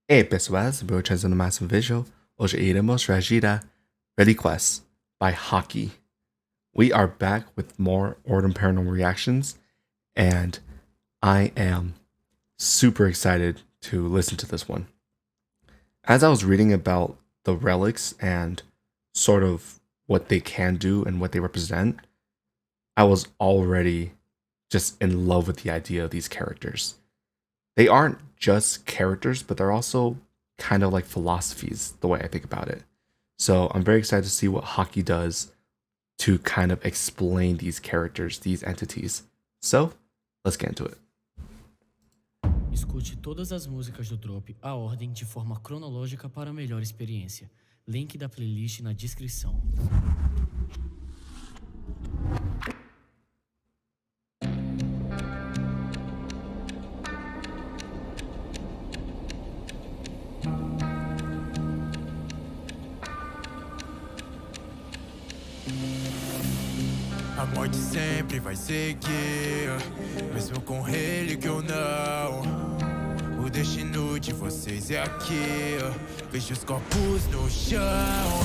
Hey pessoas, bro trazendo mais um vídeo. Hoje iremos reagir a RELÍQUIAS by Hawky. We are back with more Ordem Paranormal reactions, and I am super excited to listen to this one. As I was reading about the relics and sort of what they can do and what they represent, I was already just in love with the idea of these characters. They aren't just characters, but they're also kind of like philosophies, the way I think about it. So I'm very excited to see what Hawky does to kind of explain these characters, these entities. So let's get into it. Escute todas as músicas do Drop a ordem de forma cronológica para melhor experiência. Link da playlist na descrição. A morte sempre vai seguir, mesmo com relíquia ou não. O destino de vocês é aqui. Vejo os corpos no chão.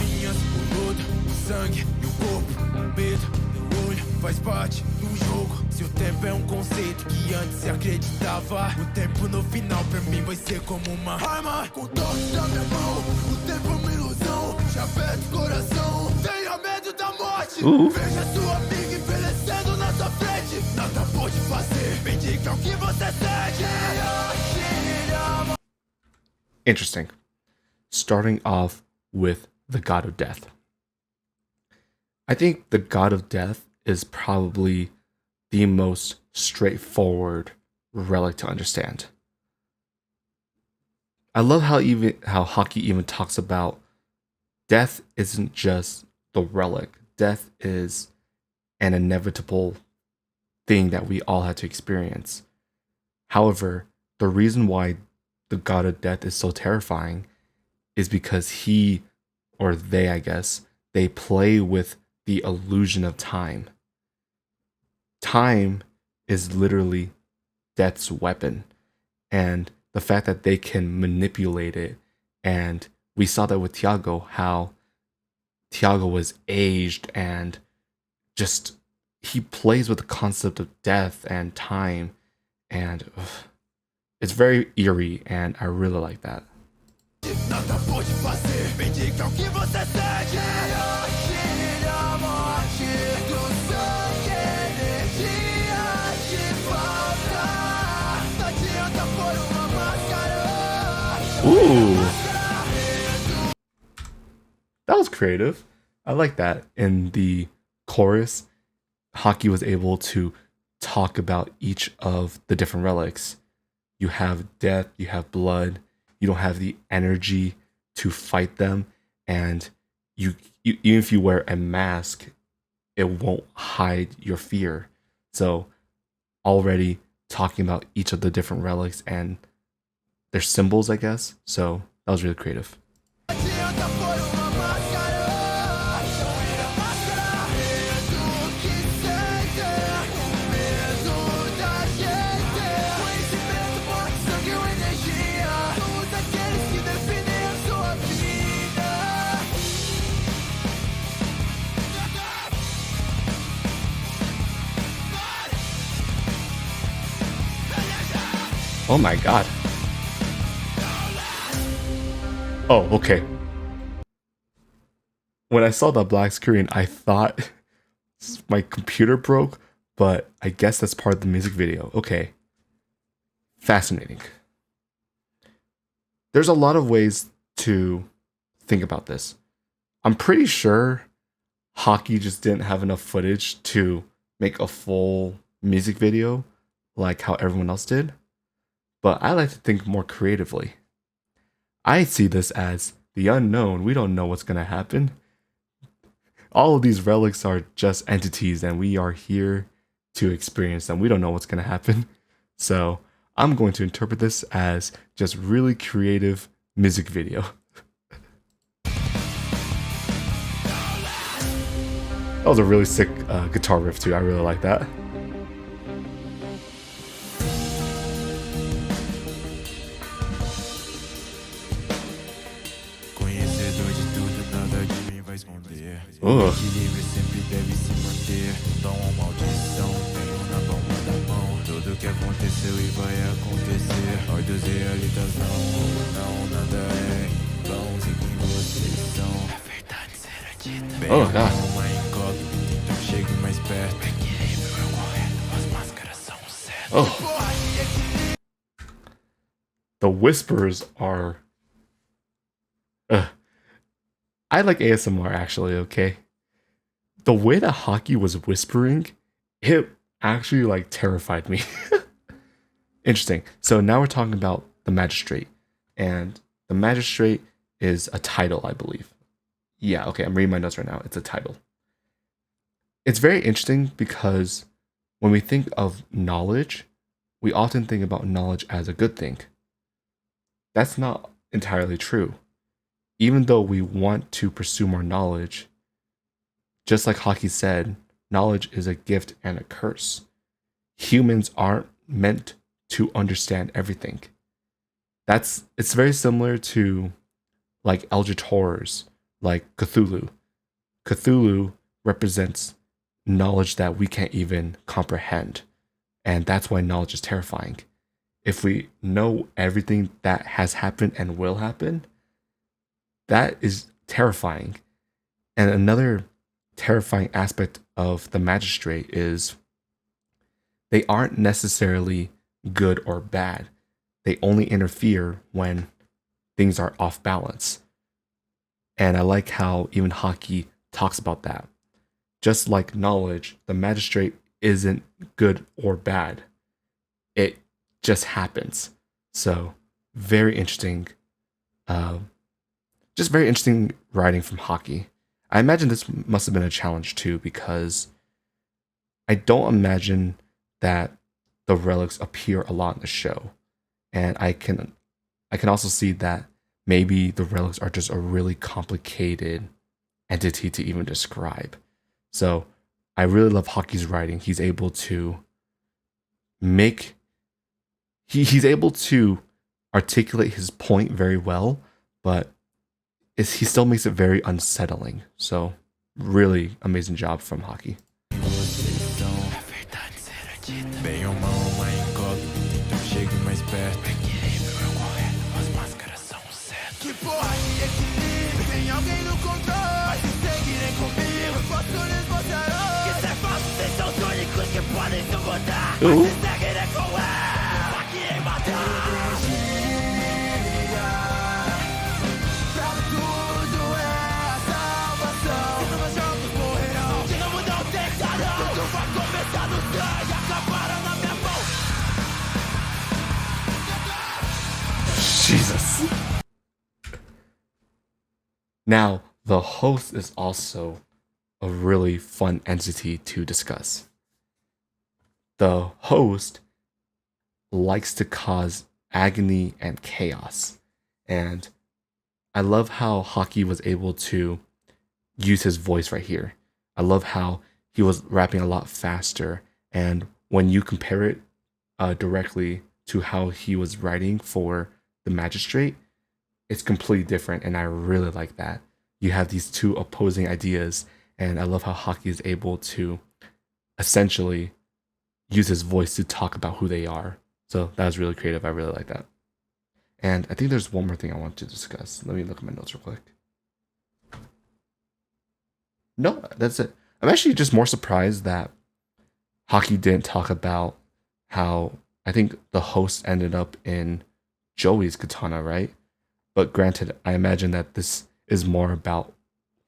Minhas, o luto, o sangue e o corpo. O medo no olho faz parte do jogo. Se o tempo é um conceito que antes se acreditava, o tempo no final pra mim vai ser como uma arma. Com toques na minha mão, o tempo é uma ilusão. Já aperta o coração, tenha medo da morte. Veja sua amiga envelhecendo na sua frente. Nada pode fazer, me diga o que você sente. Interesting. Starting off with the God of Death. I think the God of Death is probably the most straightforward relic to understand. I love how Hawky even talks about death isn't just the relic. Death is an inevitable thing that we all had to experience. However, the reason why the God of Death is so terrifying is because he, or they, I guess, they play with the illusion of time. Time is literally death's weapon, and the fact that they can manipulate it, and we saw that with Tiago, how Tiago was aged and just he plays with the concept of death and time, and it's very eerie, and I really like that. Nada pode fazer, me diga o que você sente. A morte do sangue, energia de falta. Não adianta pôr uma máscara. That was creative. I like that. In the chorus, Hawky was able to talk about each of the different relics. You have death, you have blood, you don't have the energy to fight them, and you even if you wear a mask, it won't hide your fear. So already talking about each of the different relics and their symbols, I guess. So that was really creative. Oh my god. Oh, okay. When I saw the black screen, I thought my computer broke, but I guess that's part of the music video. Okay. Fascinating. There's a lot of ways to think about this. I'm pretty sure Hawky just didn't have enough footage to make a full music video like how everyone else did. But I like to think more creatively. I see this as the unknown. We don't know what's going to happen. All of these relics are just entities, and we are here to experience them. We don't know what's going to happen. So I'm going to interpret this as just really creative music video. That was a really sick guitar riff too. I really like that. Oh. O equilíbrio sempre deve se manter. Dom ou maldição, tenho na palma da mão. Tudo que aconteceu e vai acontecer. Ordens realitas não, nada é em vão. Sei quem vocês são. A verdade será dita. Bem, uma incógnita, então chegue mais perto. O equilíbrio é o correto, as máscaras são o certo. Oh. The whispers are... I like ASMR actually, okay? The way that Hawky was whispering, it actually like terrified me. Interesting. So now we're talking about the Magistrate. And the Magistrate is a title, I believe. Yeah, okay, I'm reading my notes right now. It's a title. It's very interesting because when we think of knowledge, we often think about knowledge as a good thing. That's not entirely true. Even though we want to pursue more knowledge, just like Hawky said, knowledge is a gift and a curse. Humans aren't meant to understand everything. It's very similar to like eldritch horrors, like Cthulhu. Cthulhu represents knowledge that we can't even comprehend. And that's why knowledge is terrifying. If we know everything that has happened and will happen, that is terrifying. And another terrifying aspect of the Magistrate is they aren't necessarily good or bad. They only interfere when things are off balance. And I like how even Hawky talks about that. Just like knowledge, the Magistrate isn't good or bad. It just happens. So very interesting. Just very interesting writing from Hawky. I imagine this must have been a challenge too, because I don't imagine that the relics appear a lot in the show. And I can also see that maybe the relics are just a really complicated entity to even describe. So I really love Hawky's writing. He's able to he's able to articulate his point very well, but he still makes it very unsettling. So really amazing job from Hawky. Ooh. Jesus. Now, the host is also a really fun entity to discuss. The host likes to cause agony and chaos. And I love how Hawky was able to use his voice right here. I love how he was rapping a lot faster. And when you compare it directly to how he was writing for the Magistrate, it's completely different. And I really like that. You have these two opposing ideas. And I love how Hawky is able to essentially use his voice to talk about who they are. So that was really creative. I really like that. And I think there's one more thing I want to discuss. Let me look at my notes real quick. No, that's it. I'm actually just more surprised that Hawky didn't talk about how I think the host ended up in Joey's katana, right? But granted, I imagine that this is more about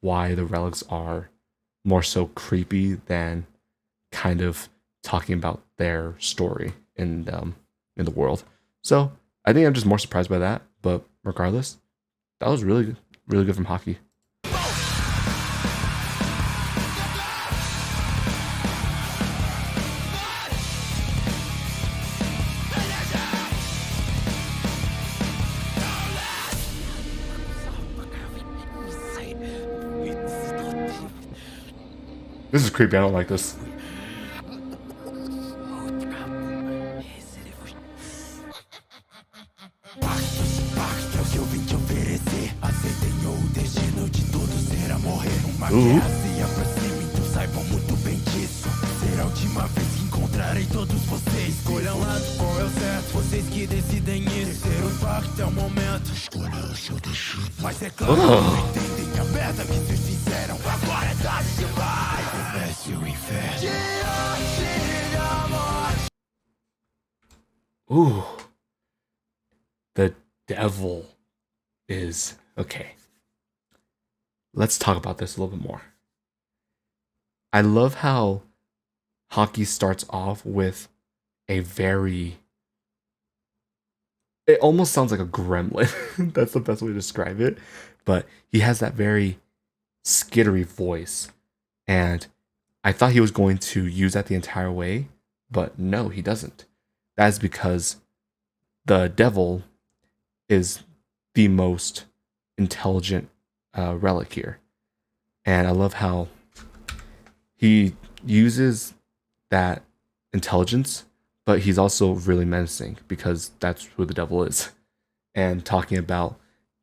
why the relics are more so creepy than kind of talking about their story in the world. So I think I'm just more surprised by that. But regardless, that was really, really good from Hawky. This is creepy. I don't like this. Se aproxime, então saibam muito bem disso. Será a última vez que encontrarei todos vocês. Escolham um lado, qual é o certo? Vocês que decidem isso. Ter o impacto é o momento. Escolha o seu destino. Mas é claro que não entendem a merda que vocês fizeram. Agora é tarde demais. Comece o inferno. Diante da morte. Ooh. The devil is... Okay. Let's talk about this a little bit more. I love how Hawky starts off with a very... It almost sounds like a gremlin. That's the best way to describe it. But he has that very skittery voice. And I thought he was going to use that the entire way. But no, he doesn't. That's because the devil is the most intelligent relic here. And I love how he uses that intelligence, but he's also really menacing because that's who the devil is. And talking about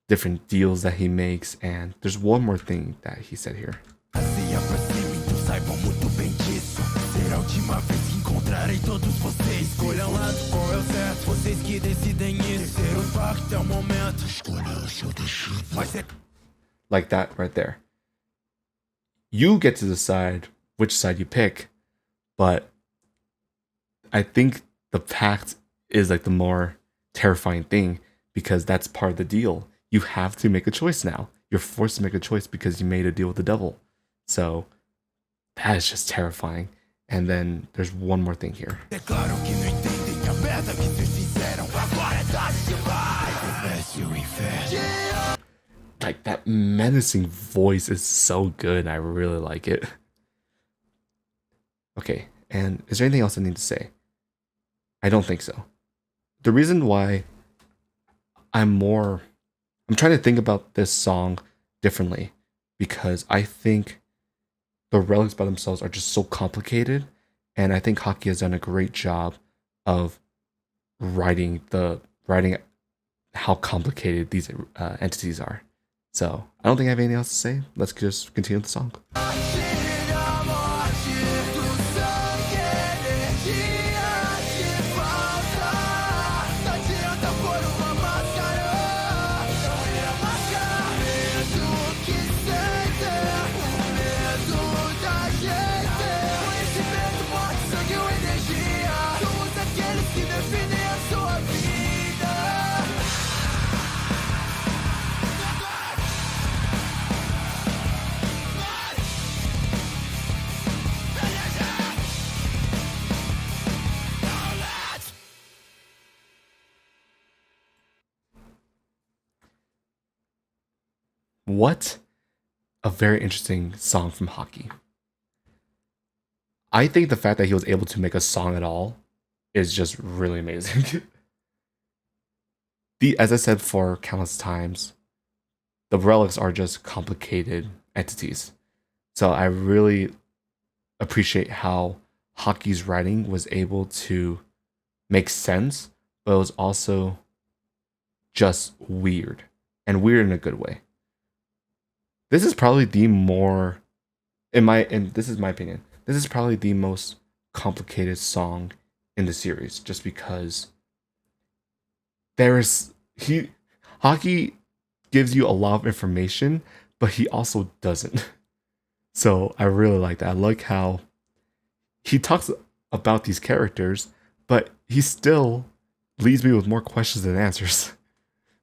different deals that he makes. And there's one more thing that he said here. Será a última vez que encontrarei todos vocês. Escolham um lado, qual é o certo? Vocês que decidem isso. Ter o impacto é o momento. Escolha o seu destino. Like that right there. You get to decide which side you pick, but I think the pact is like the more terrifying thing because that's part of the deal. You have to make a choice now. You're forced to make a choice because you made a deal with the devil. So that is just terrifying. And then there's one more thing here. Like that menacing voice is so good. I really like it. Okay, and is there anything else I need to say? I don't think so. The reason why I'm trying to think about this song differently because I think the relics by themselves are just so complicated, and I think Hawky has done a great job of writing how complicated these entities are. So I don't think I have anything else to say. Let's just continue with the song. What a very interesting song from Hawky. I think the fact that he was able to make a song at all is just really amazing. As I said for countless times, the relics are just complicated entities. So I really appreciate how Hawky's writing was able to make sense, but it was also just weird, and weird in a good way. This is probably the more, and this is my opinion, this is probably the most complicated song in the series, just because Hawky gives you a lot of information, but he also doesn't. So I really like that. I like how he talks about these characters, but he still leaves me with more questions than answers.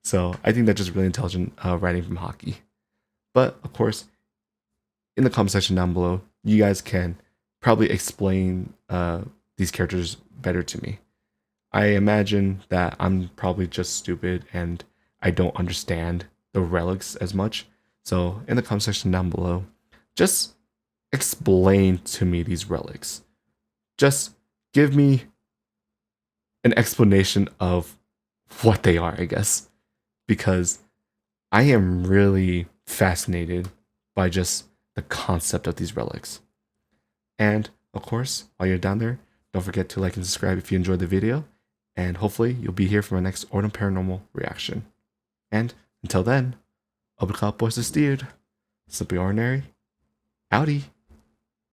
So I think that's just really intelligent writing from Hawky. But of course, in the comment section down below, you guys can probably explain these characters better to me. I imagine that I'm probably just stupid and I don't understand the relics as much. So in the comment section down below, just explain to me these relics. Just give me an explanation of what they are, I guess. Because I am really fascinated by just the concept of these relics. And of course, while you're down there, don't forget to like and subscribe if you enjoyed the video. And hopefully you'll be here for my next Ordem Paranormal reaction. And until then, obrigado por assistir. Simply ordinary, Howdy.